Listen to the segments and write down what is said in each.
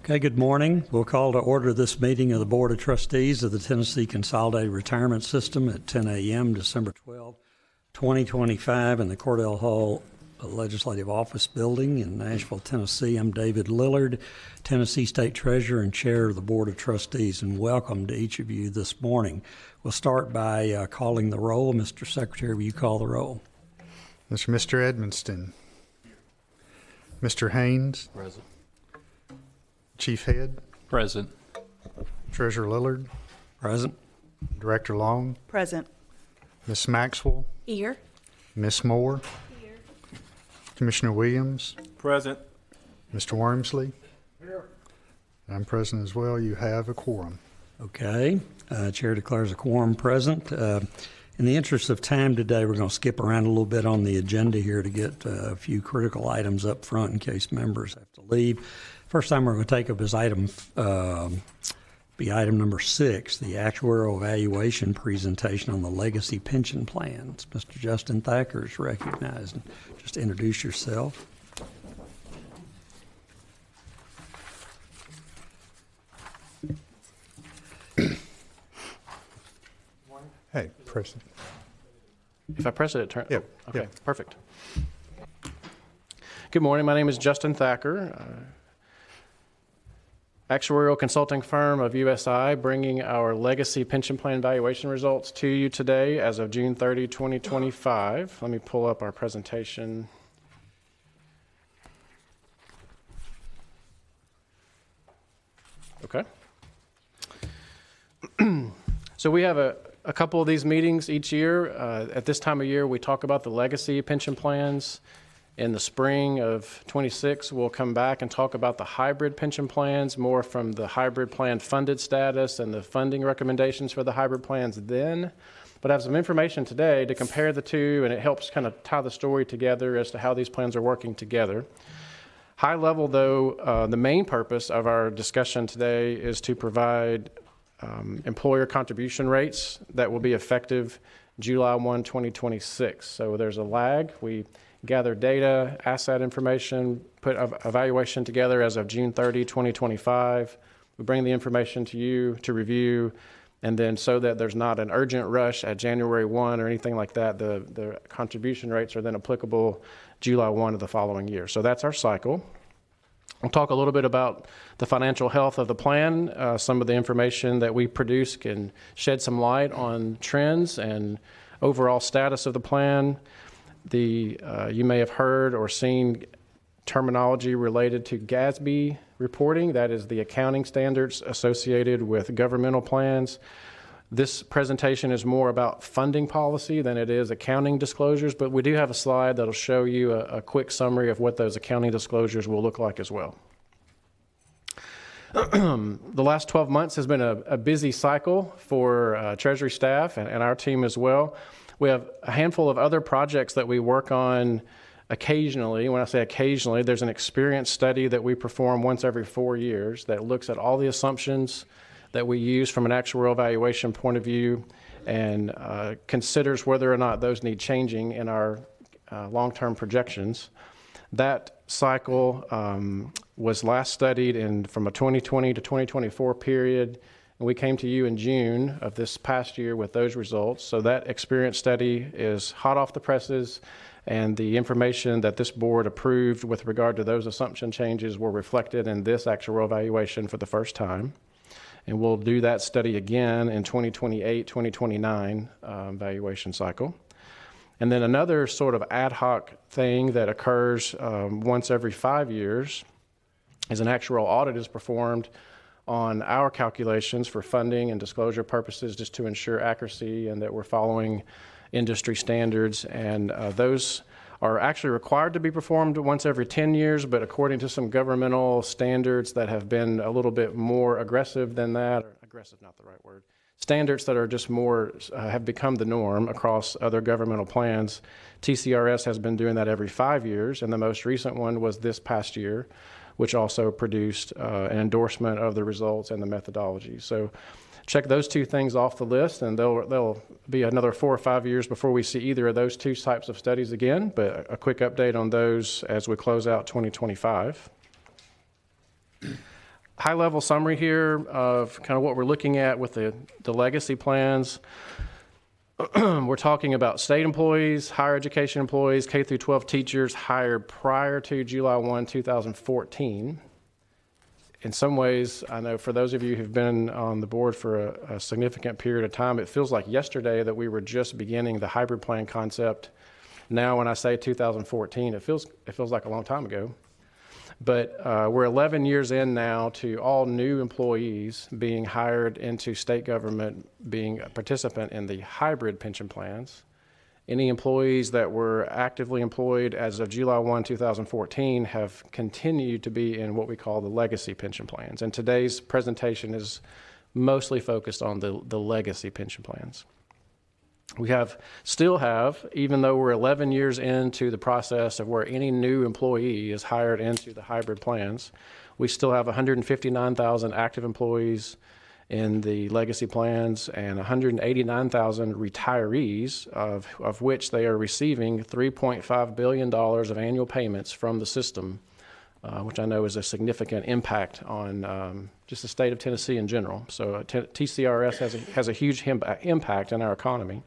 Okay, good morning. We'll call to order this meeting of the Board of Trustees of the Tennessee Consolidated Retirement System at 10 a.m. December 12, 2025 in the Cordell Hall Legislative Office Building in Nashville, Tennessee. I'm David Lillard, Tennessee State Treasurer and Chair of the Board of Trustees, and welcome to each of you this morning. We'll start by calling the roll. Mr. Secretary, will you call the roll? Mr. Edmonston. Mr. Haynes. Present. Chief Head. Present. Treasurer Lillard. Present. Director Long. Present. Miss Maxwell. Here. Miss Moore. Here. Commissioner Williams. Present. Mr. Wormsley. Here. I'm present as well. You have a quorum. Okay. Chair declares a quorum present. In the interest of time today, we're going to skip around a little bit on the agenda here to get a few critical items up front in case members have to leave. First time we're going to take up is item number 6, the actuarial evaluation presentation on the legacy pension plans. Mr. Justin Thacker is recognized. Just introduce yourself. Hey, President. If I press it, it turns. Yep. Okay, Yep. Perfect. Good morning. My name is Justin Thacker, actuarial consulting firm of USI, bringing our legacy pension plan valuation results to you today as of June 30, 2025. Let me pull up our presentation. Okay. So we have a couple of these meetings each year. At this time of year, we talk about the legacy pension plans. In the spring of 26, we'll come back and talk about the hybrid pension plans, more from the hybrid plan funded status and the funding recommendations for the hybrid plans then. But I have some information today to compare the two, and it helps kind of tie the story together as to how these plans are working together. High level, though, the main purpose of our discussion today is to provide employer contribution rates that will be effective July 1, 2026. So there's a lag. We gather data, asset information, put an evaluation together as of June 30, 2025. We bring the information to you to review, and then so that there's not an urgent rush at January 1 or anything like that, the contribution rates are then applicable July 1 of the following year. So that's our cycle. We'll talk a little bit about the financial health of the plan. Some of the information that we produce can shed some light on trends and overall status of the plan. You may have heard or seen terminology related to GASB reporting. That is the accounting standards associated with governmental plans. This presentation is more about funding policy than it is accounting disclosures, but we do have a slide that'll show you a quick summary of what those accounting disclosures will look like as well. The last 12 months has been a busy cycle for Treasury staff and our team as well. We have a handful of other projects that we work on occasionally. When I say occasionally, there's an experience study that we perform once every 4 years that looks at all the assumptions that we use from an actuarial valuation point of view and considers whether or not those need changing in our long-term projections. That cycle was last studied from a 2020 to 2024 period, and we came to you in June of this past year with those results. So that experience study is hot off the presses, and the information that this board approved with regard to those assumption changes were reflected in this actuarial valuation for the first time. And we'll do that study again in 2028, 2029 valuation cycle. And then another sort of ad hoc thing that occurs once every 5 years is an actuarial audit is performed on our calculations for funding and disclosure purposes, just to ensure accuracy and that we're following industry standards. And those are actually required to be performed once every 10 years, but according to some governmental standards that have been a little bit more aggressive than that, or aggressive, not the right word, standards that are just more, have become the norm across other governmental plans. TCRS has been doing that every 5 years, and the most recent one was this past year, which also produced an endorsement of the results and the methodology. So check those two things off the list, and they'll be another 4 or 5 years before we see either of those two types of studies again, but a quick update on those as we close out 2025. High-level summary here of kind of what we're looking at with the legacy plans. We're talking about state employees, higher education employees, K through 12 teachers hired prior to July 1, 2014. In some ways, I know for those of you who've been on the board for a significant period of time, it feels like yesterday that we were just beginning the hybrid plan concept. Now, when I say 2014, it feels like a long time ago. But we're 11 years in now to all new employees being hired into state government, being a participant in the hybrid pension plans. Any employees that were actively employed as of July 1, 2014 have continued to be in what we call the legacy pension plans. And today's presentation is mostly focused on the legacy pension plans. We still have, even though we're 11 years into the process of where any new employee is hired into the hybrid plans, we still have 159,000 active employees in the legacy plans and 189,000 retirees, of which they are receiving $3.5 billion of annual payments from the system, which I know is a significant impact on just the state of Tennessee in general. So TCRS has a huge impact in our economy.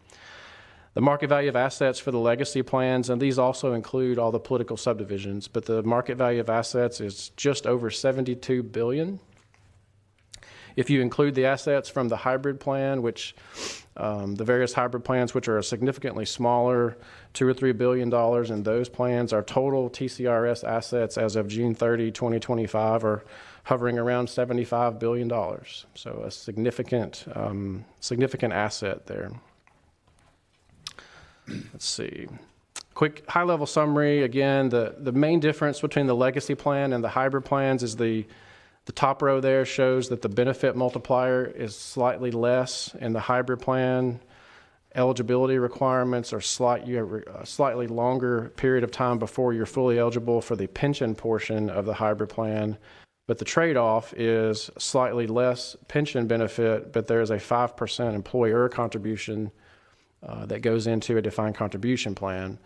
The market value of assets for the legacy plans, and these also include all the political subdivisions, but the market value of assets is just over $72 billion. If you include the assets from the hybrid plan, which the various hybrid plans, which are significantly smaller, $2 or $3 billion in those plans, our total TCRS assets as of June 30, 2025 are hovering around $75 billion. So a significant asset there. Let's see. Quick high-level summary. Again, the main difference between the legacy plan and the hybrid plans is the top row there shows that the benefit multiplier is slightly less in the hybrid plan. Eligibility requirements are a slightly longer period of time before you're fully eligible for the pension portion of the hybrid plan. But the trade-off is slightly less pension benefit, but there is a 5% employer contribution that goes into a defined contribution plan.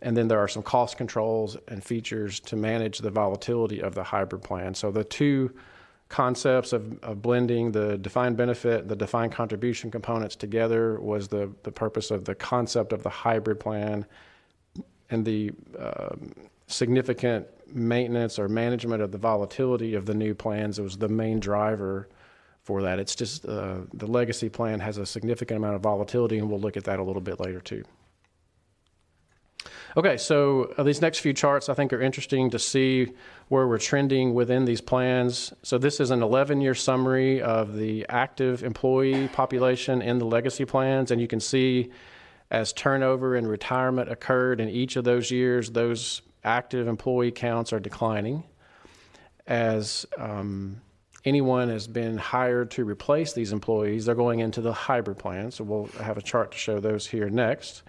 And then there are some cost controls and features to manage the volatility of the hybrid plan. So the two concepts of blending the defined benefit, the defined contribution components together was the purpose of the concept of the hybrid plan, and the significant maintenance or management of the volatility of the new plans was the main driver for that. It's just the legacy plan has a significant amount of volatility, and we'll look at that a little bit later too. Okay, so these next few charts I think are interesting to see where we're trending within these plans. So this is an 11-year summary of the active employee population in the legacy plans, and you can see as turnover and retirement occurred in each of those years, those active employee counts are declining. As anyone has been hired to replace these employees, they're going into the hybrid plan. So we'll have a chart to show those here next.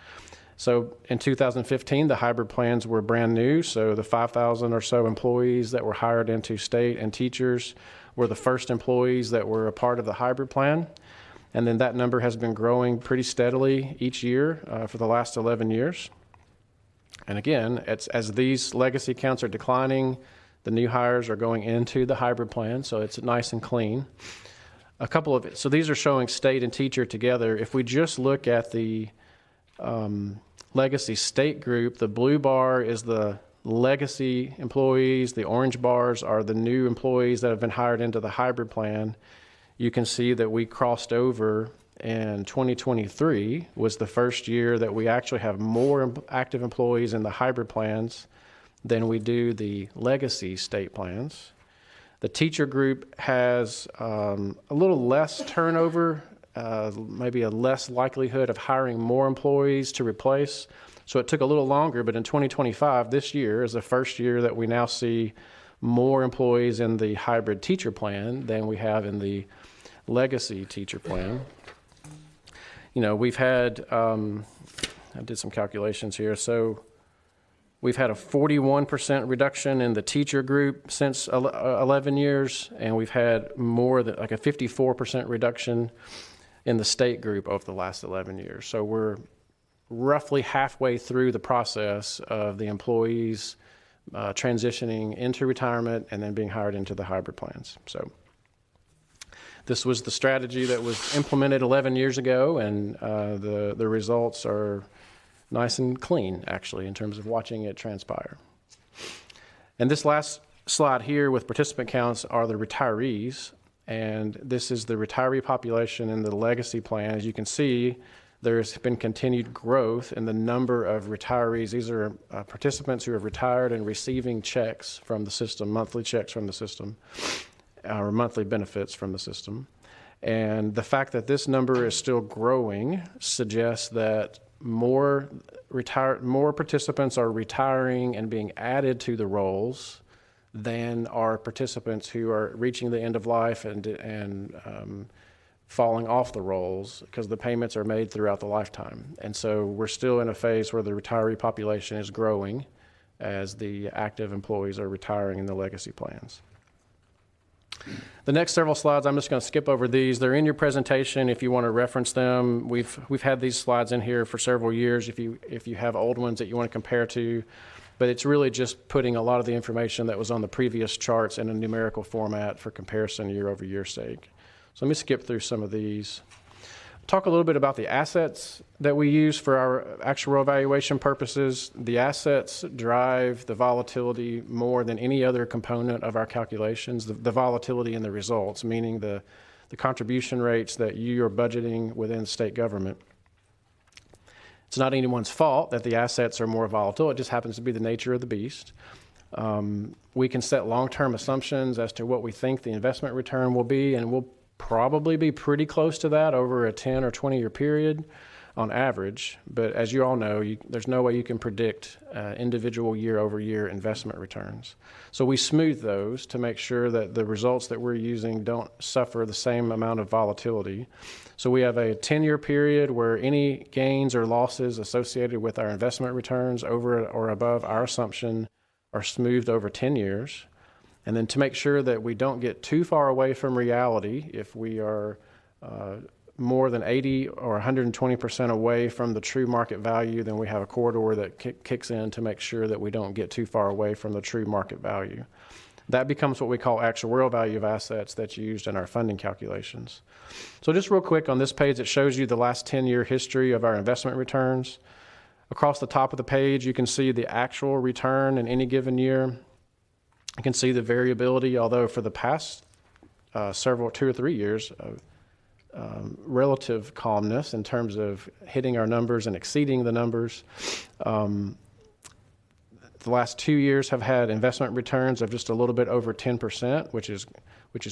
So in 2015, the hybrid plans were brand new. So the 5,000 or so employees that were hired into state and teachers were the first employees that were a part of the hybrid plan. And then that number has been growing pretty steadily each year for the last 11 years. And again, as these legacy counts are declining, the new hires are going into the hybrid plan, so it's nice and clean. So these are showing state and teacher together. If we just look at the legacy state group, the blue bar is the legacy employees, the orange bars are the new employees that have been hired into the hybrid plan. You can see that we crossed over, and 2023 was the first year that we actually have more active employees in the hybrid plans than we do the legacy state plans. The teacher group has a little less turnover, maybe a less likelihood of hiring more employees to replace. So it took a little longer, but in 2025, this year is the first year that we now see more employees in the hybrid teacher plan than we have in the legacy teacher plan. You know, we've had, I did some calculations here, so we've had a 41% reduction in the teacher group since 11 years, and we've had more than like a 54% reduction in the state group over the last 11 years. So we're roughly halfway through the process of the employees transitioning into retirement and then being hired into the hybrid plans. So this was the strategy that was implemented 11 years ago, and the results are nice and clean, actually, in terms of watching it transpire. And this last slide here with participant counts are the retirees, and this is the retiree population in the legacy plan. As you can see, there's been continued growth in the number of retirees. These are participants who have retired and receiving checks from the system, monthly checks from the system, or monthly benefits from the system. And the fact that this number is still growing suggests that more participants are retiring and being added to the rolls than are participants who are reaching the end of life and falling off the rolls, because the payments are made throughout the lifetime. And so we're still in a phase where the retiree population is growing as the active employees are retiring in the legacy plans. The next several slides, I'm just going to skip over these. They're in your presentation if you want to reference them. We've had these slides in here for several years if you have old ones that you want to compare to. But it's really just putting a lot of the information that was on the previous charts in a numerical format for comparison year over year sake. So let me skip through some of these. Talk a little bit about the assets that we use for our actuarial evaluation purposes. The assets drive the volatility more than any other component of our calculations, the volatility in the results, meaning the contribution rates that you are budgeting within state government. It's not anyone's fault that the assets are more volatile. It just happens to be the nature of the beast. We can set long-term assumptions as to what we think the investment return will be, and we'll probably be pretty close to that over a 10 or 20-year period on average. But as you all know, there's no way you can predict individual year-over-year investment returns. So we smooth those to make sure that the results that we're using don't suffer the same amount of volatility. So we have a 10-year period where any gains or losses associated with our investment returns over or above our assumption are smoothed over 10 years. And then to make sure that we don't get too far away from reality, if we are more than 80 or 120% away from the true market value, then we have a corridor that kicks in to make sure that we don't get too far away from the true market value. That becomes what we call actuarial value of assets that's used in our funding calculations. So just real quick on this page, it shows you the last 10-year history of our investment returns. Across the top of the page, you can see the actual return in any given year. You can see the variability, although for the past 2 or 3 years of relative calmness in terms of hitting our numbers and exceeding the numbers. The last 2 years have had investment returns of just a little bit over 10%, which is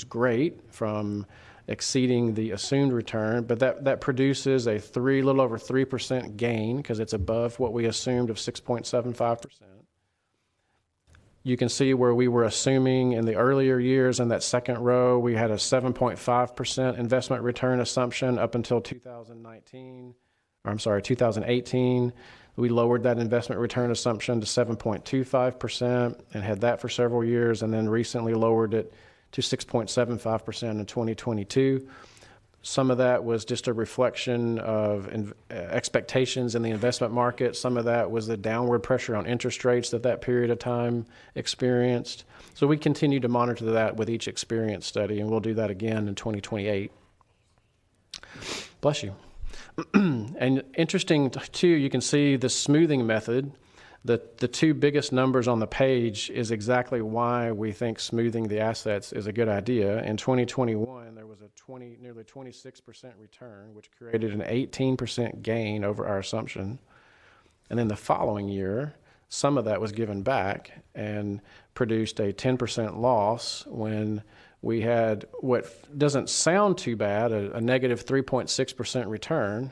great from exceeding the assumed return, but that produces a little over 3% gain because it's above what we assumed of 6.75%. You can see where we were assuming in the earlier years in that second row, we had a 7.5% investment return assumption up until 2018. We lowered that investment return assumption to 7.25% and had that for several years, and then recently lowered it to 6.75% in 2022. Some of that was just a reflection of expectations in the investment market. Some of that was the downward pressure on interest rates that period of time experienced. So we continue to monitor that with each experience study, and we'll do that again in 2028. Bless you. And interesting too, you can see the smoothing method. The two biggest numbers on the page is exactly why we think smoothing the assets is a good idea. In 2021, there was a nearly 26% return, which created an 18% gain over our assumption. And then the following year, some of that was given back and produced a 10% loss when we had what doesn't sound too bad, a negative 3.6% return.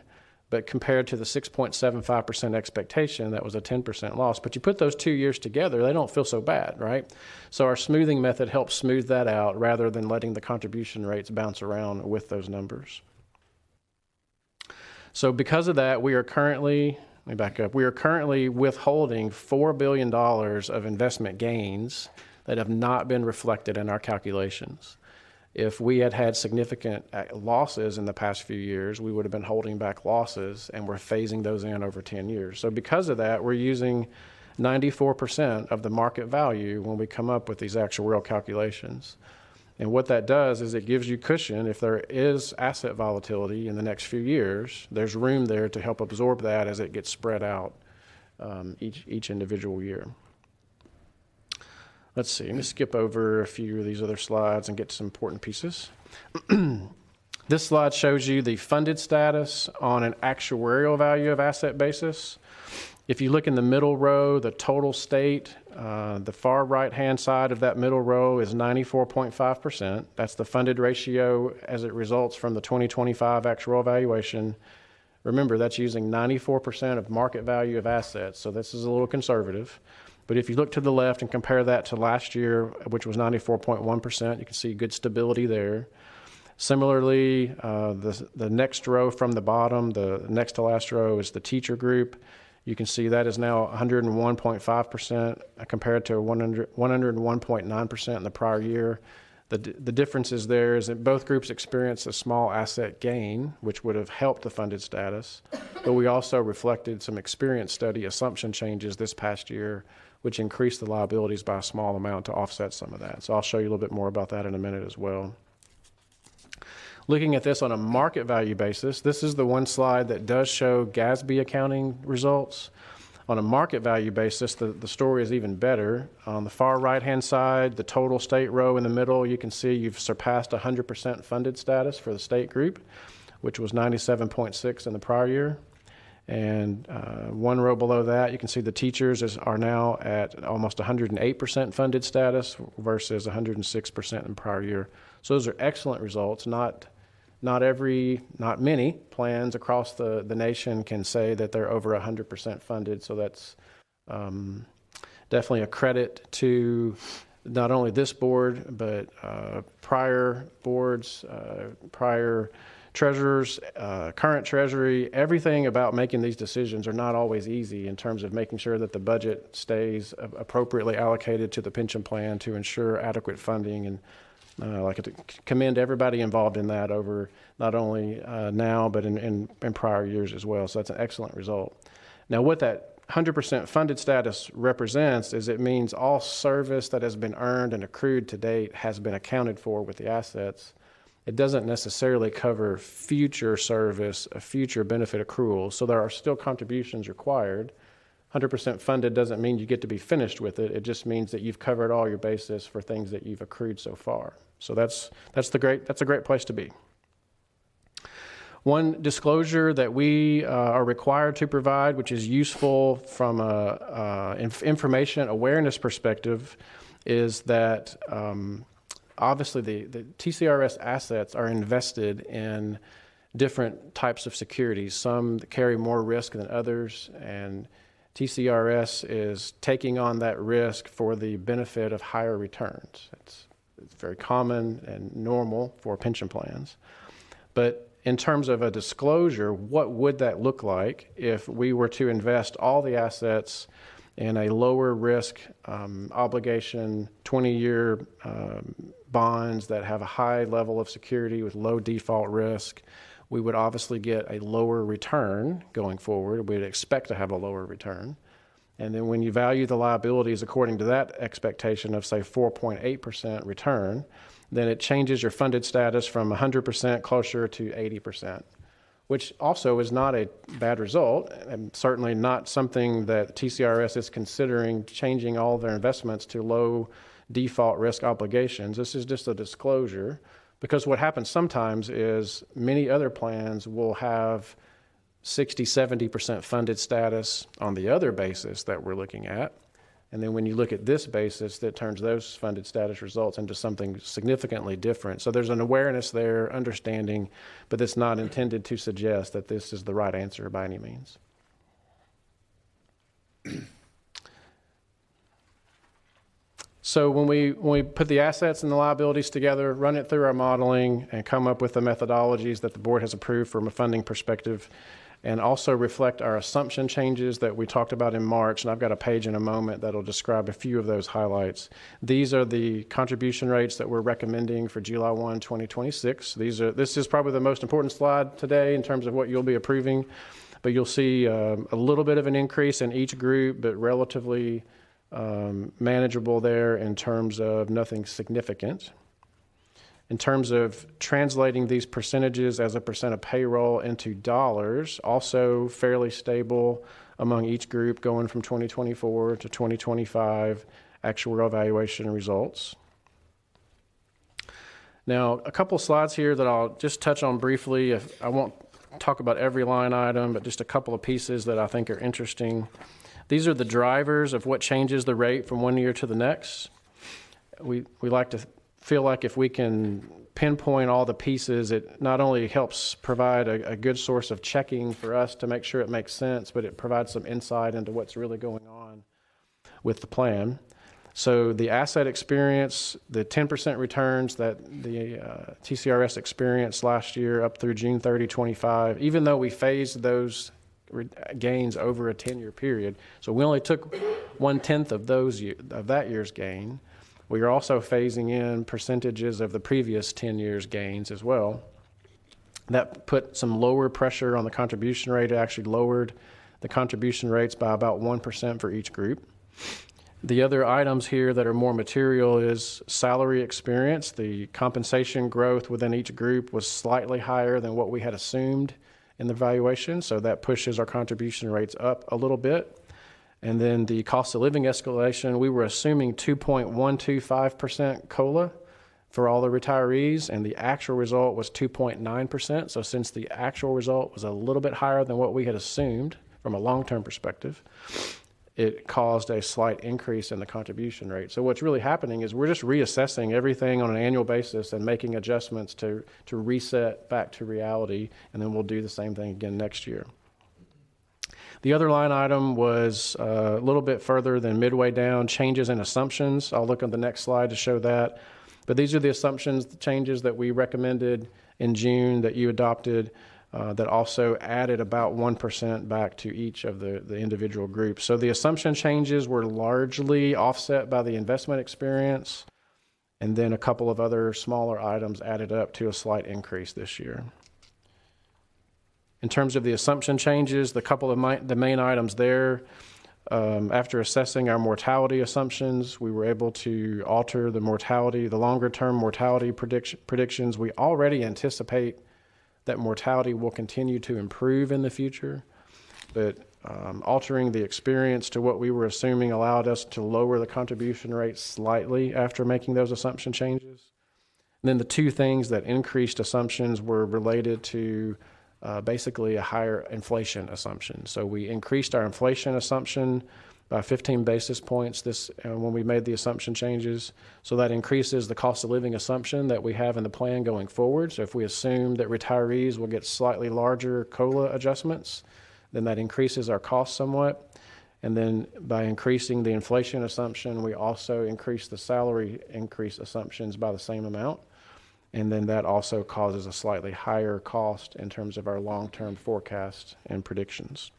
But compared to the 6.75% expectation, that was a 10% loss. But you put those 2 years together, they don't feel so bad, right? So our smoothing method helps smooth that out rather than letting the contribution rates bounce around with those numbers. So because of that, we are currently withholding $4 billion of investment gains that have not been reflected in our calculations. If we had had significant losses in the past few years, we would have been holding back losses, and we're phasing those in over 10 years. So because of that, we're using 94% of the market value when we come up with these actuarial calculations. And what that does is it gives you cushion. If there is asset volatility in the next few years, there's room there to help absorb that as it gets spread out each individual year. Let's see, let me skip over a few of these other slides and get to some important pieces. This slide shows you the funded status on an actuarial value of asset basis. If you look in the middle row, the total state, the far right-hand side of that middle row is 94.5%. That's the funded ratio as it results from the 2025 actuarial valuation. Remember, that's using 94% of market value of assets, so this is a little conservative. But if you look to the left and compare that to last year, which was 94.1%, you can see good stability there. Similarly, the next row from the bottom, the next to last row is the teacher group. You can see that is now 101.5% compared to 101.9% in the prior year. The difference there is that both groups experienced a small asset gain, which would have helped the funded status, but we also reflected some experience study assumption changes this past year, which increased the liabilities by a small amount to offset some of that. So I'll show you a little bit more about that in a minute as well. Looking at this on a market value basis, this is the one slide that does show GASB accounting results. On a market value basis, the story is even better. On the far right-hand side, the total state row in the middle, you can see you've surpassed 100% funded status for the state group, which was 97.6 in the prior year. And one row below that, you can see the teachers are now at almost 108% funded status versus 106% in the prior year. So those are excellent results. Not many plans across the nation can say that they're over 100% funded. So that's definitely a credit to not only this board, but prior boards, prior treasurers, current treasury. Everything about making these decisions are not always easy in terms of making sure that the budget stays appropriately allocated to the pension plan to ensure adequate funding. And I'd like to commend everybody involved in that over not only now, but in prior years as well. So that's an excellent result. Now, what that 100% funded status represents is it means all service that has been earned and accrued to date has been accounted for with the assets. It doesn't necessarily cover future service, a future benefit accrual. So there are still contributions required. 100% funded doesn't mean you get to be finished with it. It just means that you've covered all your bases for things that you've accrued so far. So that's a great place to be. One disclosure that we are required to provide, which is useful from an information awareness perspective, is that obviously the TCRS assets are invested in different types of securities, some that carry more risk than others, and TCRS is taking on that risk for the benefit of higher returns. It's very common and normal for pension plans. But in terms of a disclosure, what would that look like if we were to invest all the assets in a lower risk obligation, 20-year bonds that have a high level of security with low default risk? We would obviously get a lower return going forward. We'd expect to have a lower return. And then when you value the liabilities according to that expectation of, say, 4.8% return, then it changes your funded status from 100% closer to 80%, which also is not a bad result, and certainly not something that TCRS is considering changing all their investments to low default risk obligations. This is just a disclosure, because what happens sometimes is many other plans will have 60, 70% funded status on the other basis that we're looking at. And then when you look at this basis, that turns those funded status results into something significantly different. So there's an awareness there, understanding, but it's not intended to suggest that this is the right answer by any means. So when we put the assets and the liabilities together, run it through our modeling, and come up with the methodologies that the board has approved from a funding perspective, and also reflect our assumption changes that we talked about in March, and I've got a page in a moment that'll describe a few of those highlights. These are the contribution rates that we're recommending for July 1, 2026. This is probably the most important slide today in terms of what you'll be approving. but you'll see a little bit of an increase in each group, but relatively manageable there in terms of nothing significant. In terms of translating these percentages as a percent of payroll into dollars, also fairly stable among each group going from 2024 to 2025 actuarial evaluation results. Now, a couple slides here that I'll just touch on briefly. I won't talk about every line item, but just a couple of pieces that I think are interesting. These are the drivers of what changes the rate from one year to the next. We like to feel like if we can pinpoint all the pieces, it not only helps provide a good source of checking for us to make sure it makes sense, but it provides some insight into what's really going on with the plan. So the asset experience, the 10% returns that the TCRS experienced last year up through June 30, 25, even though we phased those gains over a 10-year period, so we only took 1/10 of that year's gain. We are also phasing in percentages of the previous 10 years' gains as well. That put some lower pressure on the contribution rate. It actually lowered the contribution rates by about 1% for each group. The other items here that are more material is salary experience. The compensation growth within each group was slightly higher than what we had assumed in the valuation, so that pushes our contribution rates up a little bit. And then the cost of living escalation, we were assuming 2.125% COLA for all the retirees, and the actual result was 2.9%. So since the actual result was a little bit higher than what we had assumed from a long-term perspective, it caused a slight increase in the contribution rate. So what's really happening is we're just reassessing everything on an annual basis and making adjustments to reset back to reality, and then we'll do the same thing again next year. The other line item was a little bit further than midway down, changes in assumptions. I'll look on the next slide to show that. But these are the assumptions, the changes that we recommended in June that you adopted that also added about 1% back to each of the individual groups. So the assumption changes were largely offset by the investment experience, and then a couple of other smaller items added up to a slight increase this year. In terms of the assumption changes, the couple of the main items there, after assessing our mortality assumptions, we were able to alter the mortality, the longer-term mortality predictions. We already anticipate that mortality will continue to improve in the future, but altering the experience to what we were assuming allowed us to lower the contribution rate slightly after making those assumption changes. And then the two things that increased assumptions were related to basically a higher inflation assumption. So we increased our inflation assumption by 15 basis points when we made the assumption changes. So that increases the cost of living assumption that we have in the plan going forward. So if we assume that retirees will get slightly larger COLA adjustments, then that increases our cost somewhat. And then by increasing the inflation assumption, we also increase the salary increase assumptions by the same amount. And then that also causes a slightly higher cost in terms of our long-term forecasts and predictions.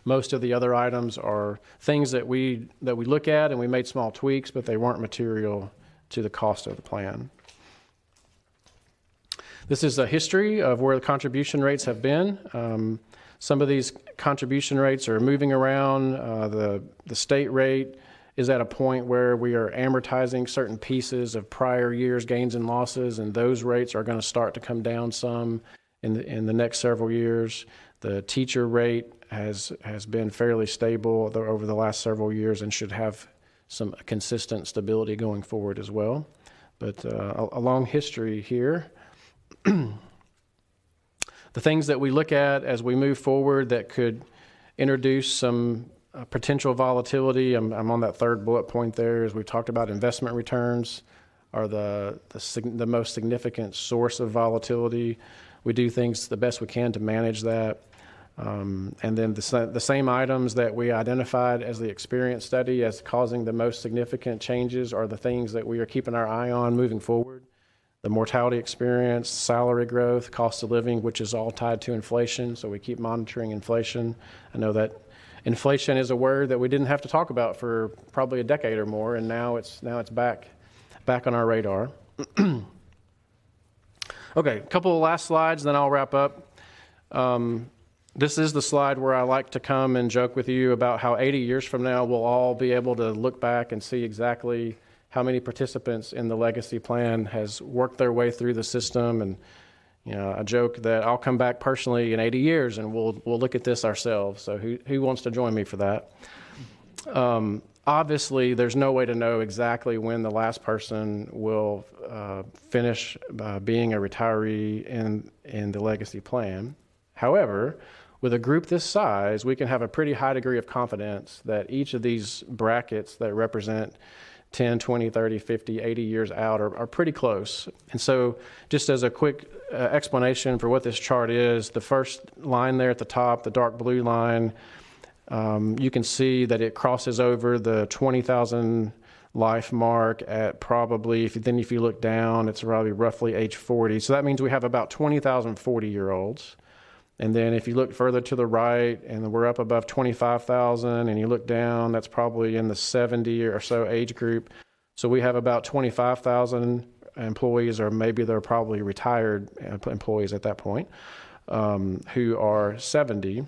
Most of the other items are things that we look at and we made small tweaks, but they weren't material to the cost of the plan. This is a history of where the contribution rates have been. Some of these contribution rates are moving around. The state rate is at a point where we are amortizing certain pieces of prior years' gains and losses, and those rates are going to start to come down some in the next several years. The teacher rate has been fairly stable over the last several years and should have some consistent stability going forward as well. But a long history here. The things that we look at as we move forward that could introduce some potential volatility, I'm on that third bullet point there, as we talked about investment returns are the most significant source of volatility. We do things the best we can to manage that. And then the same items that we identified as the experience study as causing the most significant changes are the things that we are keeping our eye on moving forward. The mortality experience, salary growth, cost of living, which is all tied to inflation, so we keep monitoring inflation. I know that inflation is a word that we didn't have to talk about for probably a decade or more, and now it's back on our radar. Okay, a couple of last slides, then I'll wrap up. This is the slide where I like to come and joke with you about how 80 years from now we'll all be able to look back and see exactly how many participants in the legacy plan has worked their way through the system. And I joke that I'll come back personally in 80 years and we'll look at this ourselves. So who wants to join me for that? Obviously, there's no way to know exactly when the last person will finish being a retiree in the legacy plan. However, with a group this size, we can have a pretty high degree of confidence that each of these brackets that represent 10, 20, 30, 50, 80 years out are pretty close. And so just as a quick explanation for what this chart is, the first line there at the top, the dark blue line, you can see that it crosses over the 20,000 life mark at probably, if you look down, it's probably roughly age 40. So that means we have about 20,000 40-year-olds. And then if you look further to the right, and we're up above 25,000, and you look down, that's probably in the 70 or so age group. So we have about 25,000 employees, or maybe they're probably retired employees at that point, who are 70.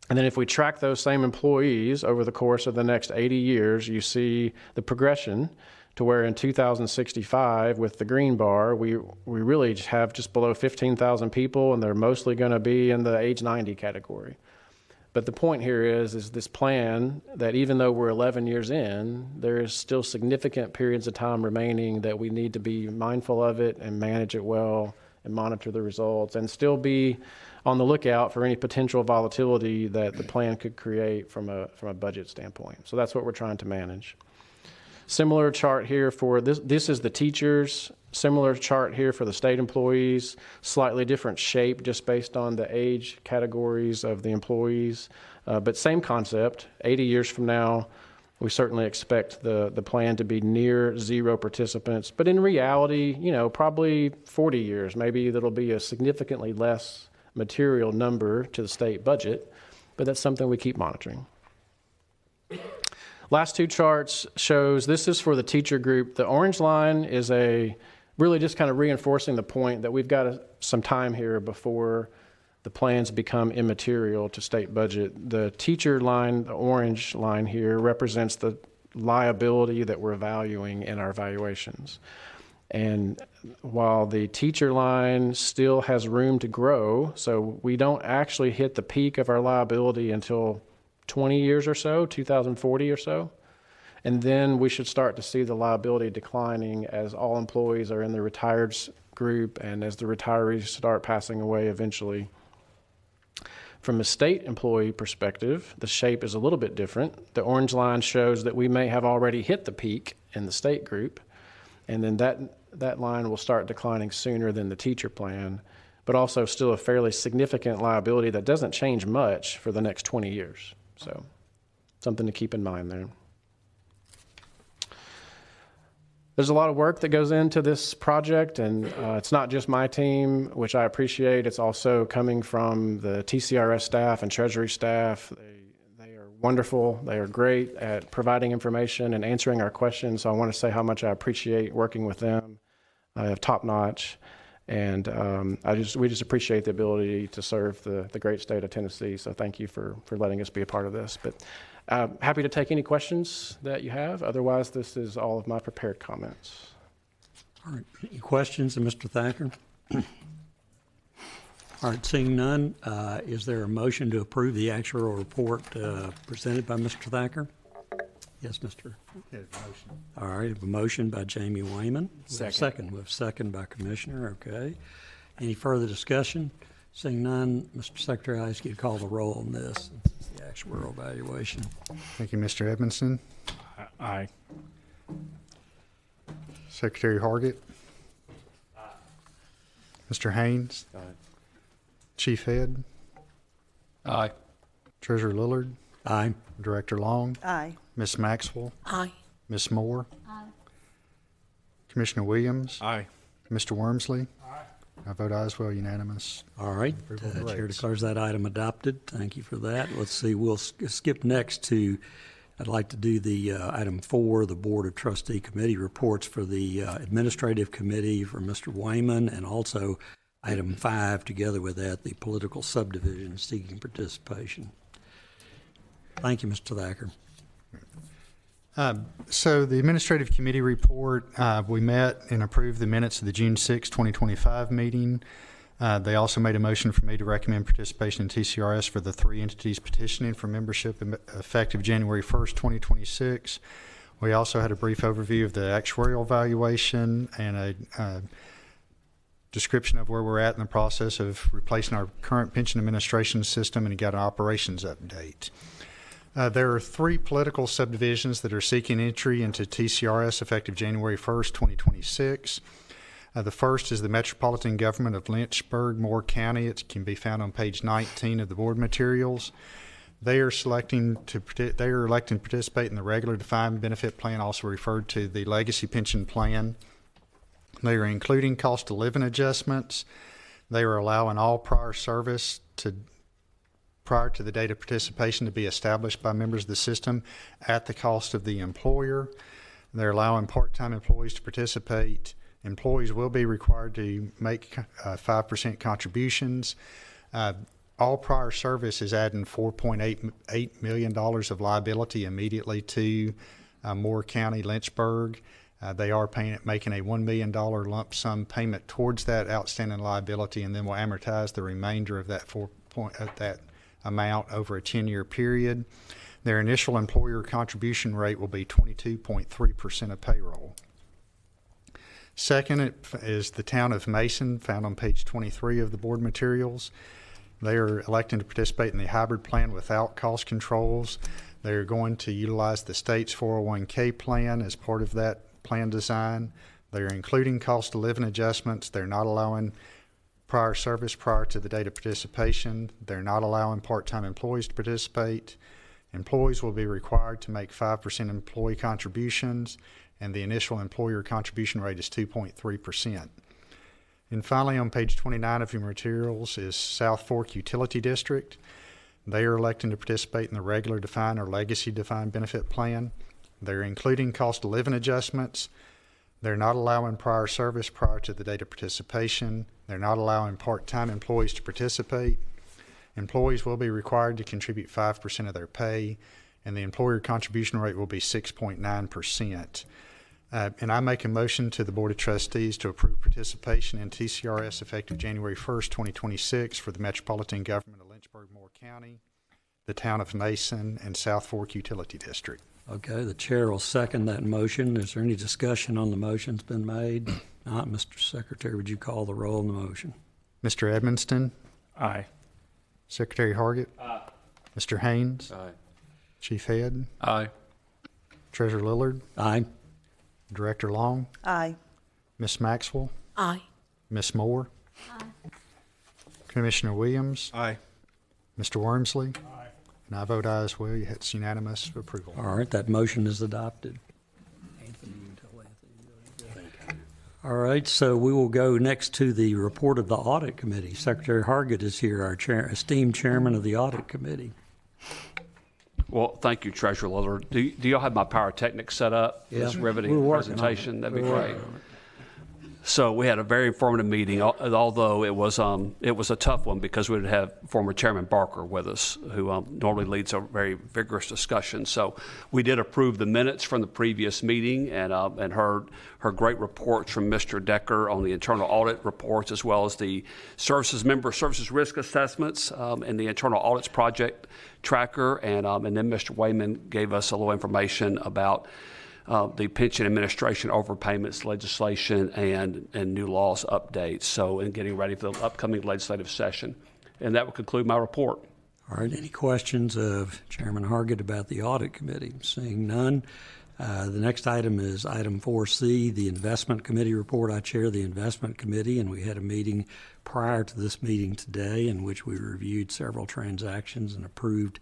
And then if we track those same employees over the course of the next 80 years, you see the progression to where in 2065 with the green bar, we really have just below 15,000 people, and they're mostly going to be in the age 90 category. But the point here is this plan that even though we're 11 years in, there is still significant periods of time remaining that we need to be mindful of it and manage it well and monitor the results and still be on the lookout for any potential volatility that the plan could create from a budget standpoint. So that's what we're trying to manage. Similar chart here for this. This is the teachers. Similar chart here for the state employees. Slightly different shape just based on the age categories of the employees. But same concept. 80 years from now, we certainly expect the plan to be near zero participants. But in reality, probably 40 years. Maybe that'll be a significantly less material number to the state budget. But that's something we keep monitoring. Last two charts shows, this is for the teacher group. The orange line is really just kind of reinforcing the point that we've got some time here before the plans become immaterial to state budget. The teacher line, the orange line here, represents the liability that we're valuing in our valuations. And while the teacher line still has room to grow, so we don't actually hit the peak of our liability until 20 years or so, 2040 or so. And then we should start to see the liability declining as all employees are in the retired group and as the retirees start passing away eventually. From a state employee perspective, the shape is a little bit different. The orange line shows that we may have already hit the peak in the state group, and then that line will start declining sooner than the teacher plan, but also still a fairly significant liability that doesn't change much for the next 20 years. So something to keep in mind there. There's a lot of work that goes into this project, and it's not just my team, which I appreciate. It's also coming from the TCRS staff and Treasury staff. They are wonderful. They are great at providing information and answering our questions. So I want to say how much I appreciate working with them. I have top notch. And we just appreciate the ability to serve the great state of Tennessee. So thank you for letting us be a part of this. But happy to take any questions that you have. Otherwise, this is all of my prepared comments. All right. Any questions of Mr. Thacker? All right. Seeing none, is there a motion to approve the actual report presented by Mr. Thacker? Yes, Mr. Yeah, motion. All right, a motion by Jamie Wayman. Second. We have a second by Commissioner, okay. Any further discussion? Seeing none, Mr. Secretary, I ask you to call the roll on this, the actuarial evaluation. Thank you, Mr. Edmondson. Aye. Secretary Hargett. Aye. Mr. Haynes. Aye. Chief Head. Aye. Treasurer Lillard. Aye. Director Long. Aye. Miss Maxwell. Aye. Miss Moore. Aye. Commissioner Williams. Aye. Mr. Wormsley. Aye. I vote aye as well, unanimous. All right, Chair declares that item adopted. Thank you for that. Let's see, we'll skip next to, I'd like to do the item 4, the Board of Trustee Committee reports for the Administrative Committee for Mr. Wayman, and also item 5, together with that, the political subdivision seeking participation. Thank you, Mr. Thacker. So the administrative committee report, we met and approved the minutes of the June 6, 2025 meeting. They also made a motion for me to recommend participation in TCRS for the 3 entities petitioning for membership effective January 1st, 2026. We also had a brief overview of the actuarial valuation and a description of where we're at in the process of replacing our current pension administration system, and got an operations update. There are 3 political subdivisions that are seeking entry into TCRS effective January 1st, 2026. The first is the Metropolitan Government of Lynchburg, Moore County. It can be found on page 19 of the board materials. They are electing to participate in the regular defined benefit plan, also referred to the legacy pension plan. They are including cost of living adjustments. They are allowing all prior service prior to the date of participation to be established by members of the system at the cost of the employer. They're allowing part-time employees to participate. Employees will be required to make 5% contributions. All prior service is adding $4.8 million of liability immediately to Moore County, Lynchburg. They are making a $1 million lump sum payment towards that outstanding liability, and then will amortize the remainder of that amount over a 10-year period. Their initial employer contribution rate will be 22.3% of payroll. Second is the town of Mason, found on page 23 of the board materials. They are electing to participate in the hybrid plan without cost controls. They are going to utilize the state's 401k plan as part of that plan design. They are including cost of living adjustments. They're not allowing prior service prior to the date of participation. They're not allowing part-time employees to participate. Employees will be required to make 5% employee contributions, and the initial employer contribution rate is 2.3%. And finally, on page 29 of your materials is South Fork Utility District. They are electing to participate in the regular defined or legacy defined benefit plan. They're including cost of living adjustments. They're not allowing prior service prior to the date of participation. They're not allowing part-time employees to participate. Employees will be required to contribute 5% of their pay, and the employer contribution rate will be 6.9%. And I make a motion to the Board of Trustees to approve participation in TCRS effective January 1st, 2026 for the Metropolitan Government of Lynchburg, Moore County, the town of Mason, and South Fork Utility District. Okay, the chair will second that motion. Is there any discussion on the motion that's been made? Not, Mr. Secretary, would you call the roll on the motion? Mr. Edmonston? Aye. Secretary Hargett? Aye. Mr. Haynes? Aye. Chief Head? Aye. Treasurer Lillard? Aye. Director Long? Aye. Miss Maxwell? Aye. Miss Moore? Aye. Commissioner Williams? Aye. Mr. Wormsley? Aye. And I vote aye as well. It's unanimous approval. All right, that motion is adopted. All right, so we will go next to the report of the Audit Committee. Secretary Hargett is here, our esteemed chairman of the Audit Committee. Well, thank you, Treasurer Lillard. Do y'all have my pyrotechnics set up? Yeah. This riveting We're working on it. presentation? That'd be We're great. working on it. So we had a very informative meeting, although it was a tough one because we would have former Chairman Barker with us, who normally leads a very vigorous discussion. So we did approve the minutes from the previous meeting and heard great reports from Mr. Decker on the internal audit reports, as well as the member services risk assessments and the internal audits project tracker. And then Mr. Wayman gave us a little information about the pension administration overpayments legislation and new laws updates, so in getting ready for the upcoming legislative session. And that will conclude my report. All right, any questions of Chairman Hargett about the Audit Committee? Seeing none. The next item is item 4C, the Investment Committee report. I chair the Investment Committee, and we had a meeting prior to this meeting today in which we reviewed several transactions and approved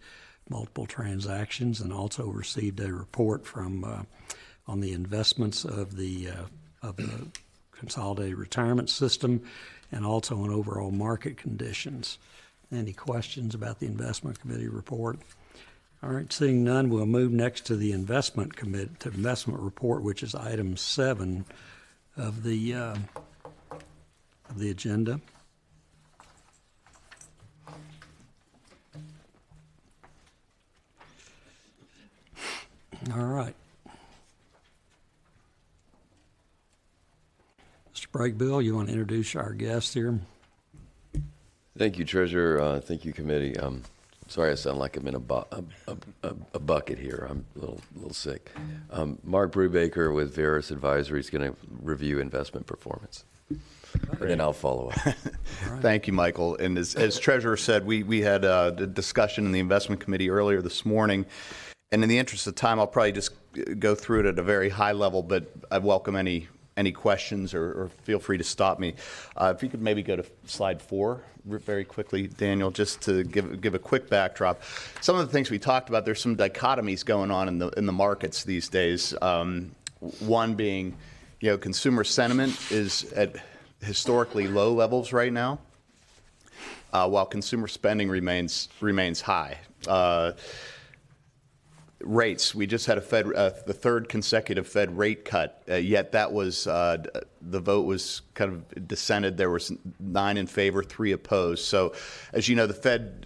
multiple transactions, and also received a report from on the investments of the consolidated retirement system, and also on overall market conditions. Any questions about the Investment Committee report? All right, seeing none, we'll move next to the Investment Committee, to investment report, which is item 7 of the agenda. All right. Mr. Brakebill, you want to introduce our guest here? Thank you, Treasurer. Thank you, Committee. Sorry I sound like I'm in a bucket here. I'm a little sick. Mark Brubaker with Veris Advisory is going to review investment performance. And then I'll follow up. Thank you, Michael. And as Treasurer said, we had a discussion in the Investment Committee earlier this morning. And in the interest of time, I'll probably just go through it at a very high level, but I welcome any questions or feel free to stop me. If you could maybe go to slide 4 very quickly, Daniel, just to give a quick backdrop. Some of the things we talked about, there's some dichotomies going on in the markets these days. One being, consumer sentiment is at historically low levels right now, while consumer spending remains high. Rates. We just had the third consecutive Fed rate cut, yet that was the vote was kind of dissented. There was 9 in favor, 3 opposed. So, as you know, the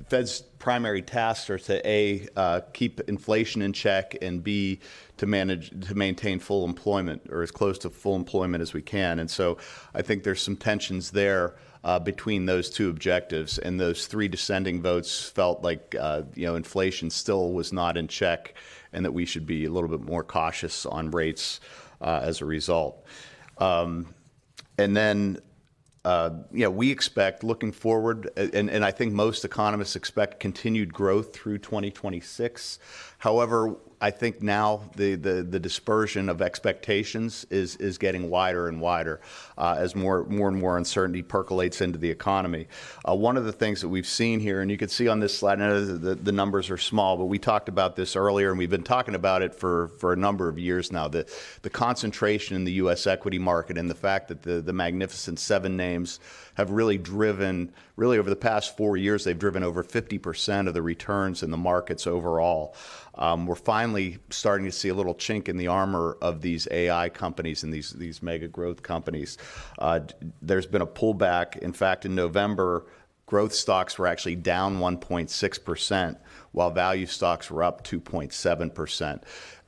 Fed's primary tasks are to A, keep inflation in check, and B, to maintain full employment, or as close to full employment as we can. And so, I think there's some tensions there. Between those two objectives, and those 3 dissenting votes felt like inflation still was not in check, and that we should be a little bit more cautious on rates as a result. And then we expect, looking forward, and I think most economists expect continued growth through 2026. However, I think now the dispersion of expectations is getting wider and wider as more and more uncertainty percolates into the economy. One of the things that we've seen here, and you can see on this slide, I know the numbers are small, but we talked about this earlier, and we've been talking about it for a number of years now, the concentration in the U.S. equity market, and the fact that the Magnificent Seven names have really driven, over the past 4 years, they've driven over 50% of the returns in the markets overall. We're finally starting to see a little chink in the armor of these AI companies and these mega growth companies. There's been a pullback. In fact, in November, growth stocks were actually down 1.6%, while value stocks were up 2.7%.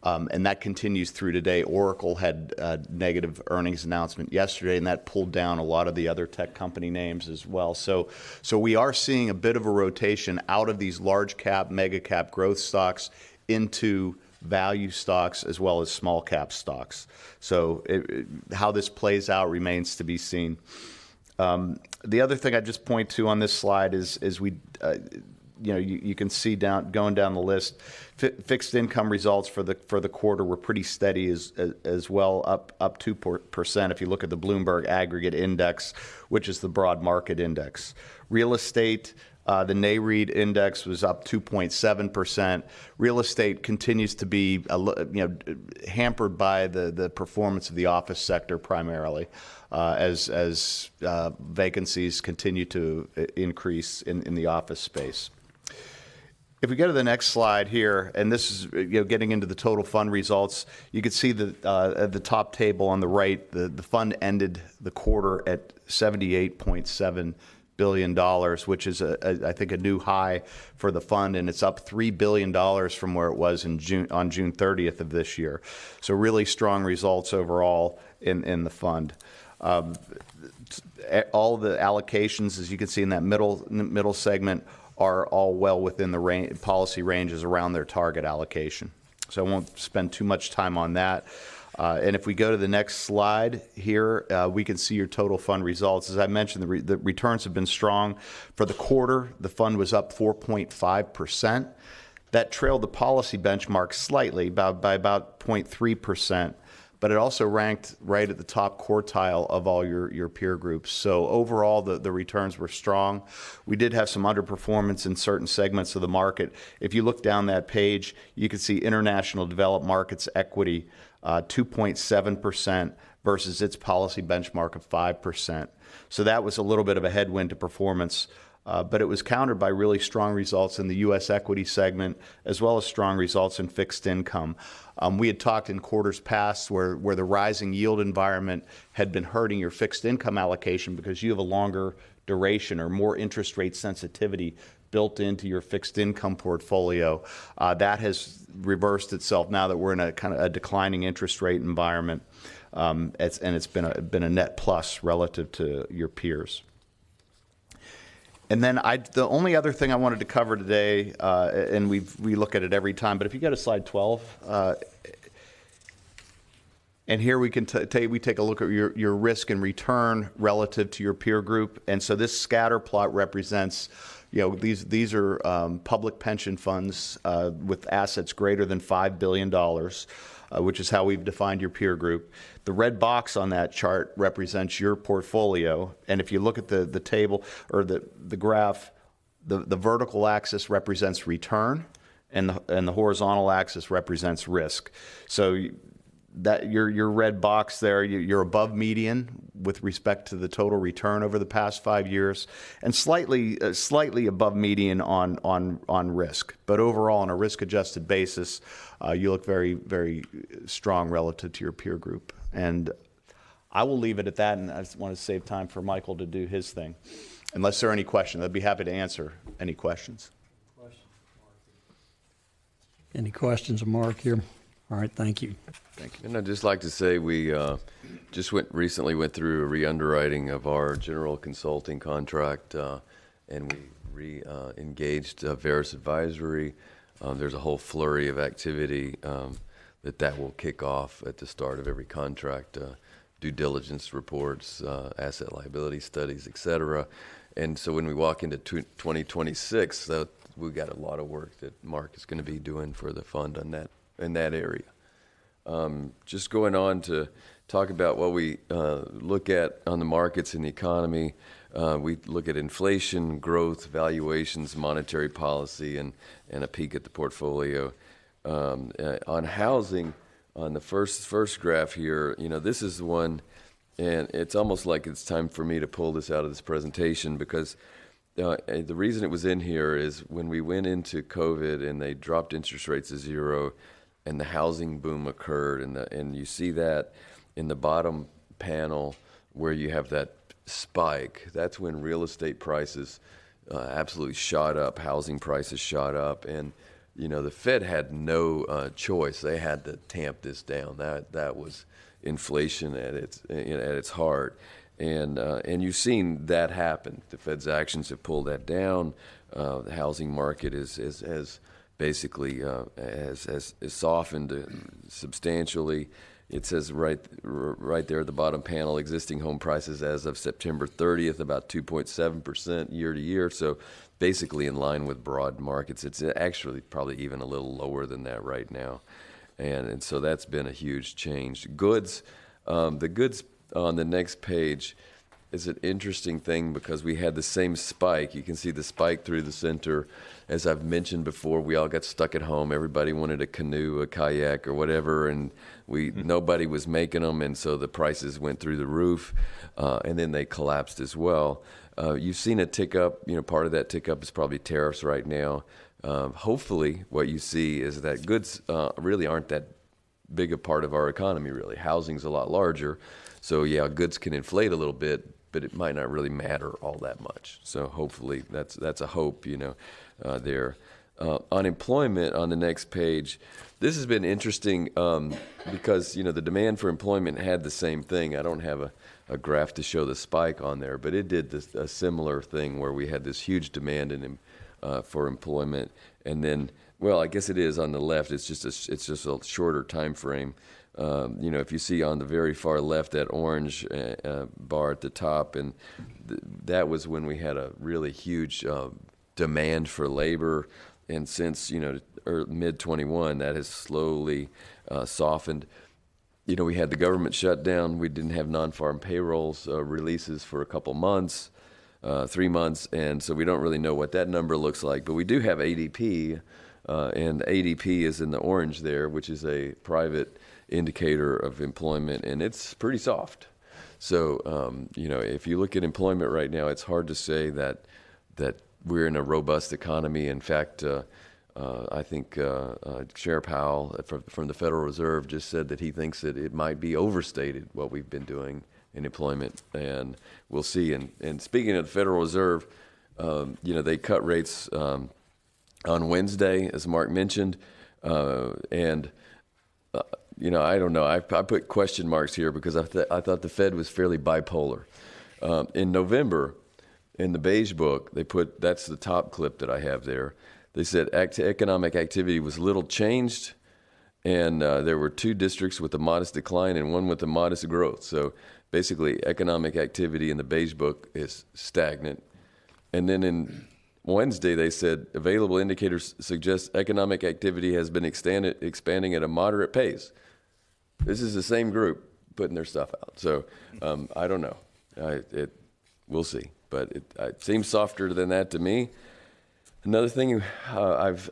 And that continues through today. Oracle had a negative earnings announcement yesterday, and that pulled down a lot of the other tech company names as well. So we are seeing a bit of a rotation out of these large cap, mega cap growth stocks into value stocks as well as small cap stocks. So how this plays out remains to be seen. The other thing I just point to on this slide is we. You can see going down the list, fixed income results for the quarter were pretty steady as well, up 2%. If you look at the Bloomberg Aggregate Index, which is the broad market index, real estate, the NAREIT index was up 2.7%. Real estate continues to be hampered by the performance of the office sector primarily, as vacancies continue to increase in the office space. If we go to the next slide here, and this is getting into the total fund results, you can see that at the top table on the right, the fund ended the quarter at $78.7 billion, which is I think a new high for the fund, and it's up $3 billion from where it was on June 30th of this year. So really strong results overall in the fund. All the allocations, as you can see in that middle segment, are all well within the policy ranges around their target allocation. So I won't spend too much time on that. And if we go to the next slide here, we can see your total fund results. As I mentioned, the returns have been strong. For the quarter, the fund was up 4.5%. That trailed the policy benchmark slightly by about 0.3%. But it also ranked right at the top quartile of all your peer groups. So overall, the returns were strong. We did have some underperformance in certain segments of the market. If you look down that page, you can see international developed markets equity, 2.7% versus its policy benchmark of 5%. So that was a little bit of a headwind to performance. But it was countered by really strong results in the U.S. equity segment, as well as strong results in fixed income. We had talked in quarters past where the rising yield environment had been hurting your fixed income allocation because you have a longer duration or more interest rate sensitivity built into your fixed income portfolio. That has reversed itself now that we're in a kind of a declining interest rate environment. It's been a net plus relative to your peers. And then the only other thing I wanted to cover today, and we look at it every time, but if you go to slide 12, and here we can we take a look at your risk and return relative to your peer group. And so this scatter plot represents, these are public pension funds with assets greater than $5 billion, which is how we've defined your peer group. The red box on that chart represents your portfolio. And if you look at the table or the graph, the vertical axis represents return, and the horizontal axis represents risk. So that your red box there, you're above median with respect to the total return over the past 5 years, and slightly above median on risk. But overall, on a risk-adjusted basis, you look very, very strong relative to your peer group. And I will leave it at that, and I just want to save time for Michael to do his thing. Unless there are any questions, I'd be happy to answer any questions. Any questions of Mark here? All right, thank you. Thank you. And I'd just like to say we just recently went through a re-underwriting of our general consulting contract, and we engaged Veris Advisory. There's a whole flurry of activity that will kick off at the start of every contract, due diligence reports, asset liability studies, et cetera. And so when we walk into 2026, we've got a lot of work that Mark is going to be doing for the fund on that in that area. Just going on to talk about what we look at on the markets and the economy. We look at inflation, growth, valuations, monetary policy, and a peek at the portfolio. On housing, on the first graph here, this is the one, and it's almost like it's time for me to pull this out of this presentation because the reason it was in here is when we went into COVID and they dropped interest rates to zero, and the housing boom occurred, and you see that in the bottom panel where you have that spike. That's when real estate prices absolutely shot up, housing prices shot up, and the Fed had no choice. They had to tamp this down. That was inflation at its heart, and you've seen that happen. The Fed's actions have pulled that down. The housing market has basically has softened substantially. It says right there at the bottom panel, existing home prices as of September 30th, about 2.7% year to year. So basically in line with broad markets. It's actually probably even a little lower than that right now. And so that's been a huge change. Goods, the goods on the next page is an interesting thing because we had the same spike. You can see the spike through the center. As I've mentioned before, we all got stuck at home. Everybody wanted a canoe, a kayak, or whatever, and nobody was making them, and so the prices went through the roof, and then they collapsed as well. You've seen a tick up. Part of that tick up is probably tariffs right now. Hopefully, what you see is that goods really aren't that big a part of our economy, really. Housing's a lot larger, so yeah, goods can inflate a little bit, but it might not really matter all that much. So hopefully that's a hope, there. Unemployment on the next page. This has been interesting because, the demand for employment had the same thing. I don't have a graph to show the spike on there, but it did a similar thing where we had this huge demand for employment. And then, well, I guess it is on the left. It's just a shorter time frame. If you see on the very far left that orange bar at the top, and that was when we had a really huge demand for labor, and since mid 21, that has slowly softened. We had the government shutdown. We didn't have non-farm payrolls releases for a couple months, 3 months, and so we don't really know what that number looks like. But we do have ADP, and ADP is in the orange there, which is a private indicator of employment, and it's pretty soft. So, if you look at employment right now, it's hard to say that we're in a robust economy. In fact, I think Chair Powell from the Federal Reserve just said that he thinks that it might be overstated what we've been doing in employment, and we'll see. And speaking of the Federal Reserve, they cut rates on Wednesday, as Mark mentioned, and I don't know. I put question marks here because I thought the Fed was fairly bipolar. In November, in the Beige Book, that's the top clip that I have there. They said economic activity was little changed, and there were 2 districts with a modest decline and 1 with a modest growth. So basically, economic activity in the Beige Book is stagnant. And then in Wednesday, they said available indicators suggest economic activity has been expanding at a moderate pace. This is the same group putting their stuff out. So I don't know. We'll see. But it seems softer than that to me. Another thing I've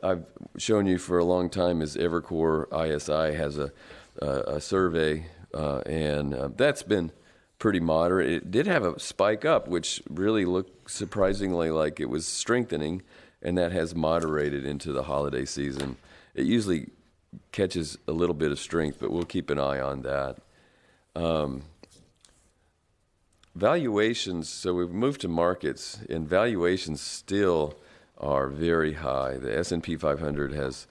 shown you for a long time is Evercore ISI has a survey, and that's been pretty moderate. It did have a spike up, which really looked surprisingly like it was strengthening, and that has moderated into the holiday season. It usually catches a little bit of strength, but we'll keep an eye on that. Valuations, so we've moved to markets, and valuations still are very high. The S&P 500 has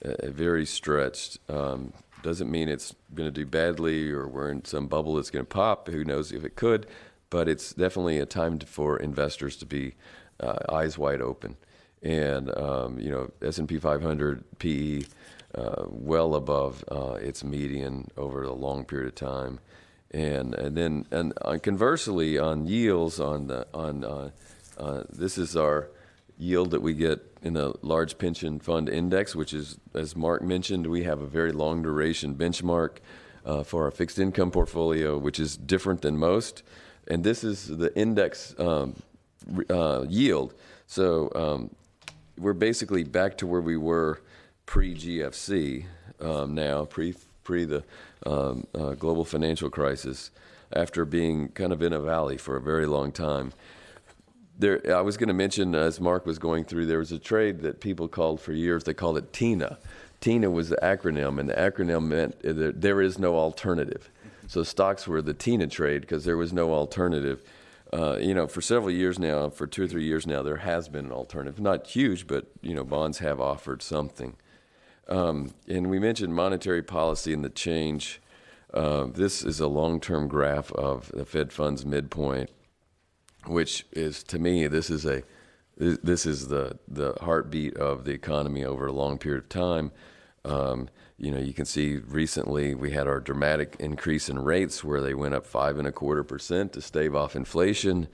a very stretched. Doesn't mean it's going to do badly or we're in some bubble that's going to pop. Who knows if it could, but it's definitely a time for investors to be eyes wide open. And S&P 500 PE well above its median over a long period of time. And conversely on yields this is our yield that we get in a large pension fund index, which is, as Mark mentioned, we have a very long duration benchmark for our fixed income portfolio, which is different than most. And this is the index yield. So we're basically back to where we were pre-GFC now, pre the global financial crisis, after being kind of in a valley for a very long time. I was going to mention, as Mark was going through, there was a trade that people called for years. They called it TINA. TINA was the acronym, and the acronym meant that there is no alternative. So stocks were the TINA trade because there was no alternative. For several years now, for 2 or 3 years now, there has been an alternative. Not huge, but bonds have offered something. And we mentioned monetary policy and the change. This is a long-term graph of the Fed funds midpoint, which is, to me, this is the heartbeat of the economy over a long period of time. You can see recently we had our dramatic increase in rates where they went up 5.25% to stave off inflation.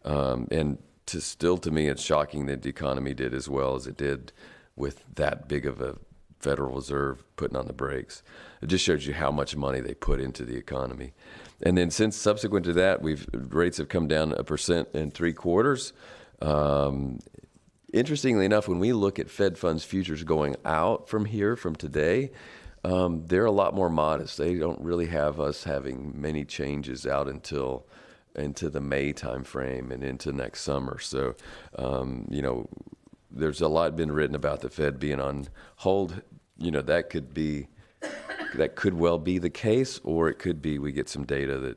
And to me, it's shocking that the economy did as well as it did with that big of a Federal Reserve putting on the brakes. It just shows you how much money they put into the economy. And then since subsequent to that, rates have come down 1.75%. Interestingly enough, when we look at Fed funds futures going out from today, they're a lot more modest. They don't really have us having many changes out into the May timeframe and into next summer. So, there's a lot been written about the Fed being on hold. That could well be the case, or it could be we get some data that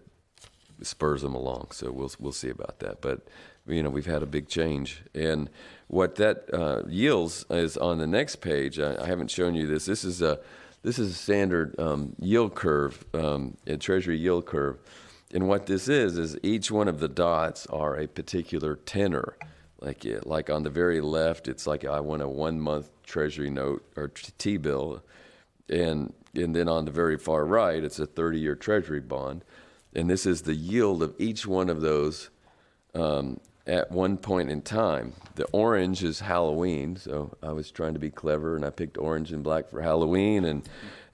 spurs them along. So we'll see about that. But we've had a big change, and what that yields is on the next page. I haven't shown you this. This is a standard yield curve, a Treasury yield curve, and what this is each one of the dots are a particular tenor. Like on the very left, it's like I want a 1-month Treasury note or T-bill, and then on the very far right, it's a 30-year Treasury bond, and this is the yield of each one of those at one point in time. The orange is Halloween, so I was trying to be clever, and I picked orange and black for Halloween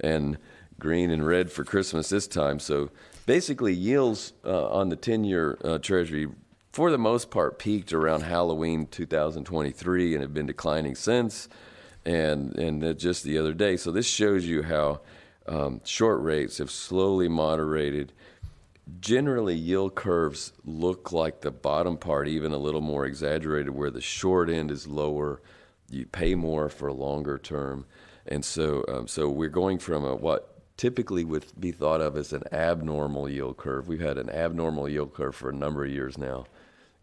and green and red for Christmas this time. So basically, yields on the 10-year Treasury, for the most part, peaked around Halloween 2023 and have been declining since, and just the other day. So this shows you how short rates have slowly moderated. Generally, yield curves look like the bottom part, even a little more exaggerated, where the short end is lower. You pay more for a longer term. And so we're going from what typically would be thought of as an abnormal yield curve. We've had an abnormal yield curve for a number of years now,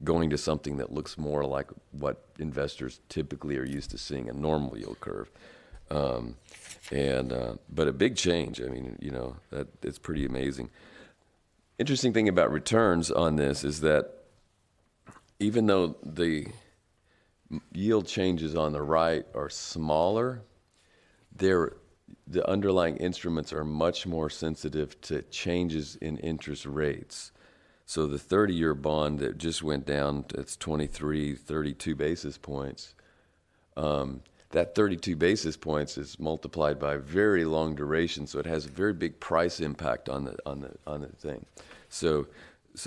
going to something that looks more like what investors typically are used to seeing, a normal yield curve. But a big change. I mean, that it's pretty amazing. Interesting thing about returns on this is that even though the yield changes on the right are smaller, the underlying instruments are much more sensitive to changes in interest rates. So the 30-year bond that just went down, it's 32 basis points. That 32 basis points is multiplied by very long duration, so it has a very big price impact on the thing. So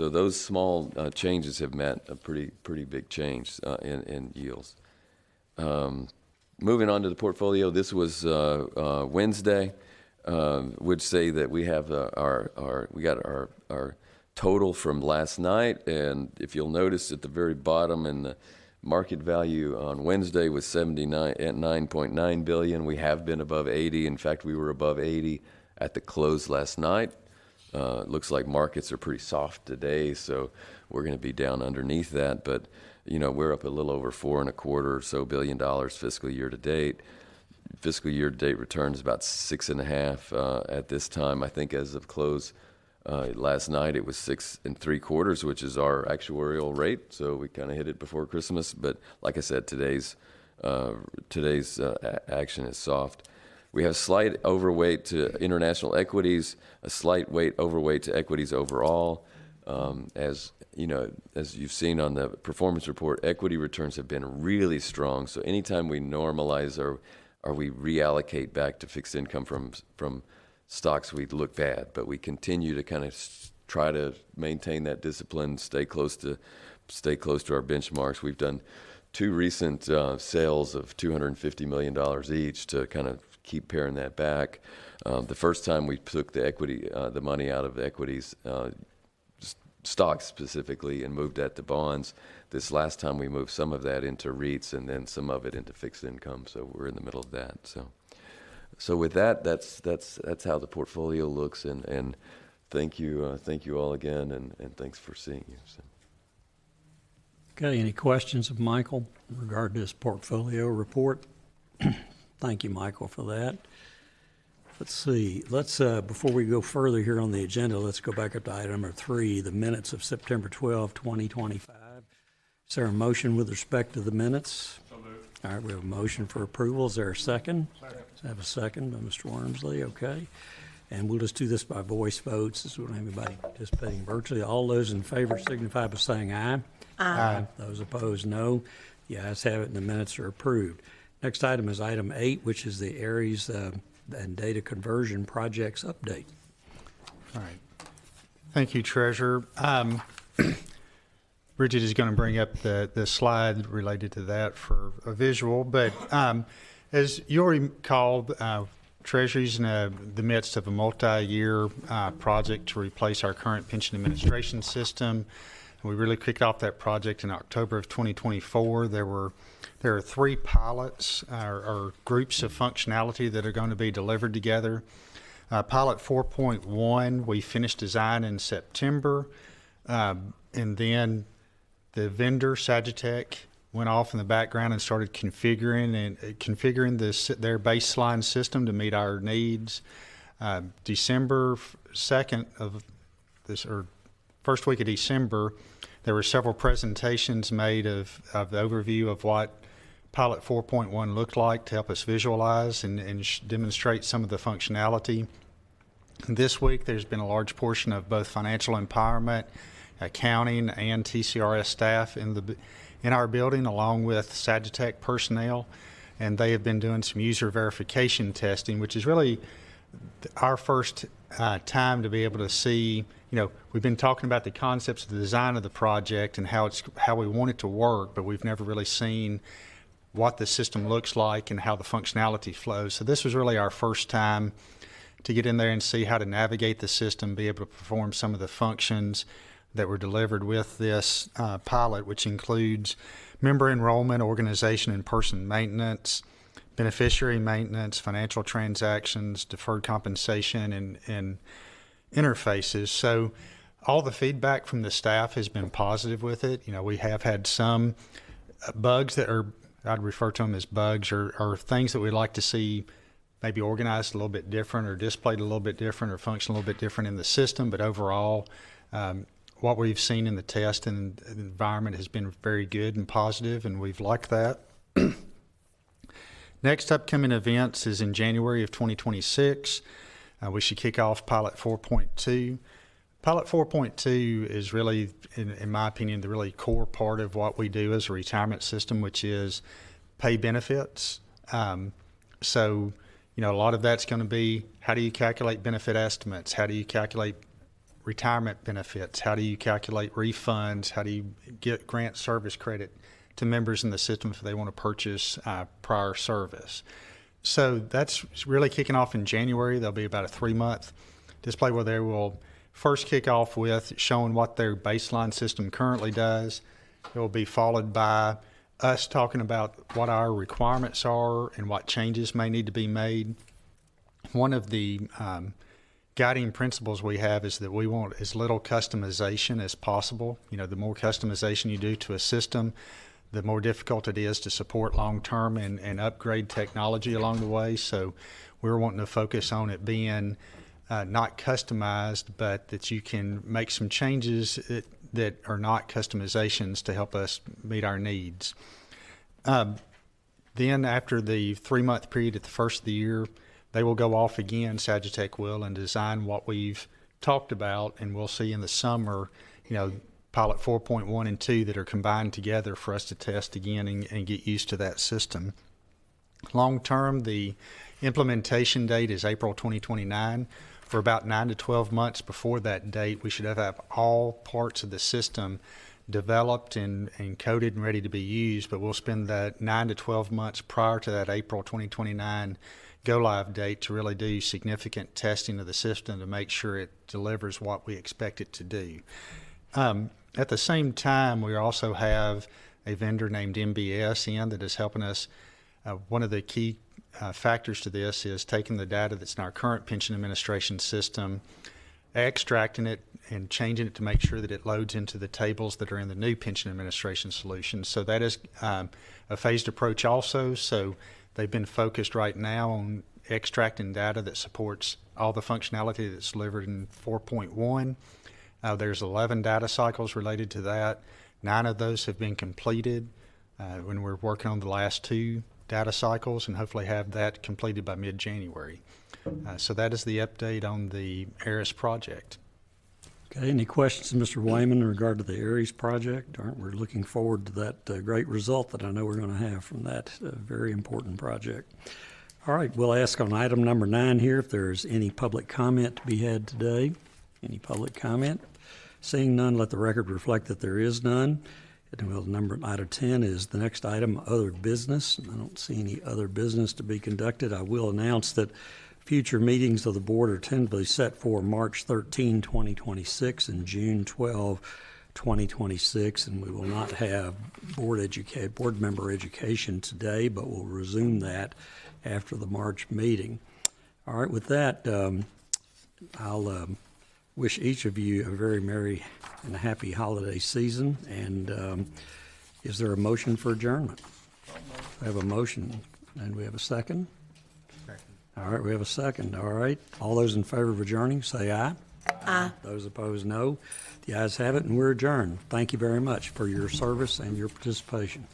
those small changes have meant a pretty big change in yields. Moving on to the portfolio, this was Wednesday. Would say that we have our total from last night, and if you'll notice at the very bottom, in the market value on Wednesday was $79.9 billion. We have been above 80. In fact, we were above 80 at the close last night. It looks like markets are pretty soft today, so we're going to be down underneath that. But we're up a little over $4.25 billion fiscal year to date. Fiscal year to date returns about 6.5 at this time. I think as of close last night it was 6.75, which is our actuarial rate. So we kind of hit it before Christmas. But like I said, today's action is soft. We have slight overweight to international equities, a slight overweight to equities overall. As you've seen on the performance report, equity returns have been really strong. So anytime we normalize or we reallocate back to fixed income from stocks, we look bad. But we continue to kind of try to maintain that discipline, stay close to our benchmarks. We've done two recent sales of $250 million each to kind of keep paring that back. The first time we took the money out of equities, stocks specifically, and moved that to bonds. This last time we moved some of that into REITs and then some of it into fixed income. So we're in the middle of that. So with that, that's how the portfolio looks. And thank you all again, and thanks for seeing you. So. Okay, any questions of Michael in regard to his portfolio report? Thank you, Michael, for that. Let's see. Before we go further here on the agenda, let's go back up to item number 3, the minutes of September 12, 2025. Is there a motion with respect to the minutes? So moved. All right, we have a motion for approval. Is there a second? Second. I have a second by Mr. Wormsley. Okay. And we'll just do this by voice votes, since we don't have anybody participating virtually. All those in favor signify by saying aye. Aye. Those opposed, no. The ayes have it, and the minutes are approved. Next item is item 8, which is the Aries and data conversion projects update. All right. Thank you, Treasurer. Bridget is going to bring up the slide related to that for a visual. But as you already recall, Treasury's in the midst of a multi-year project to replace our current pension administration system. We really kicked off that project in October of 2024. There are 3 pilots or groups of functionality that are going to be delivered together. Pilot 4.1, we finished design in September, and then the vendor, Sagitech, went off in the background and started configuring their baseline system to meet our needs. December 2nd of this, or first week of December, there were several presentations made of the overview of what Pilot 4.1 looked like to help us visualize and demonstrate some of the functionality. This week, there's been a large portion of both financial empowerment, accounting, and TCRS staff in our building, along with Sagitech personnel, and they have been doing some user verification testing, which is really our first time to be able to see. We've been talking about the concepts of the design of the project and how we want it to work, but we've never really seen what the system looks like and how the functionality flows. So this was really our first time to get in there and see how to navigate the system, be able to perform some of the functions that were delivered with this pilot, which includes member enrollment, organization and person maintenance, beneficiary maintenance, financial transactions, deferred compensation, and interfaces. So all the feedback from the staff has been positive with it. We have had some bugs that are, I'd refer to them as bugs, or things that we'd like to see maybe organized a little bit different or displayed a little bit different or function a little bit different in the system. But overall, what we've seen in the test and the environment has been very good and positive, and we've liked that. Next upcoming events is in January of 2026. We should kick off Pilot 4.2. Pilot 4.2 is really, in my opinion, the really core part of what we do as a retirement system, which is pay benefits. So, a lot of that's going to be, how do you calculate benefit estimates? How do you calculate retirement benefits? How do you calculate refunds? How do you get grant service credit to members in the system if they want to purchase prior service? So that's really kicking off in January. There'll be about a 3-month display where they will first kick off with showing what their baseline system currently does. It will be followed by us talking about what our requirements are and what changes may need to be made. One of the guiding principles we have is that we want as little customization as possible. The more customization you do to a system, the more difficult it is to support long-term and upgrade technology along the way. So we're wanting to focus on it being not customized, but that you can make some changes that are not customizations to help us meet our needs. Then after the 3-month period at the first of the year, they will go off again, Sagitech will, and design what we've talked about, and we'll see in the summer, Pilot 4.1 and 2 that are combined together for us to test again and get used to that system. Long term, the implementation date is April 2029. For about 9 to 12 months before that date, we should have all parts of the system developed and coded and ready to be used, but we'll spend that 9 to 12 months prior to that April 2029 go-live date to really do significant testing of the system to make sure it delivers what we expect it to do. At the same time, we also have a vendor named MBS that is helping us. One of the key factors to this is taking the data that's in our current pension administration system, extracting it and changing it to make sure that it loads into the tables that are in the new pension administration solution. So that is a phased approach also. So they've been focused right now on extracting data that supports all the functionality that's delivered in 4.1. There's 11 data cycles related to that. 9 of those have been completed when we're working on the last 2 data cycles, and hopefully have that completed by mid-January. So that is the update on the ARIS project. Okay, any questions, Mr. Wayman, in regard to the ARIS project? We're looking forward to that great result that I know we're going to have from that very important project. All right, we'll ask on item number 9 here if there's any public comment to be had today. Any public comment? Seeing none, let the record reflect that there is none. Item 10 is the next item, other business. I don't see any other business to be conducted. I will announce that future meetings of the board are tentatively set for March 13, 2026 and June 12, 2026, and we will not have board member education today, but we'll resume that after the March meeting. All right, with that, I'll wish each of you a very merry and happy holiday season. And is there a motion for adjournment? We have a motion, and we have a second. All right, we have a second. All right. All those in favor of adjourning, say aye. Aye. Those opposed, no. The ayes have it, and we're adjourned. Thank you very much for your service and your participation.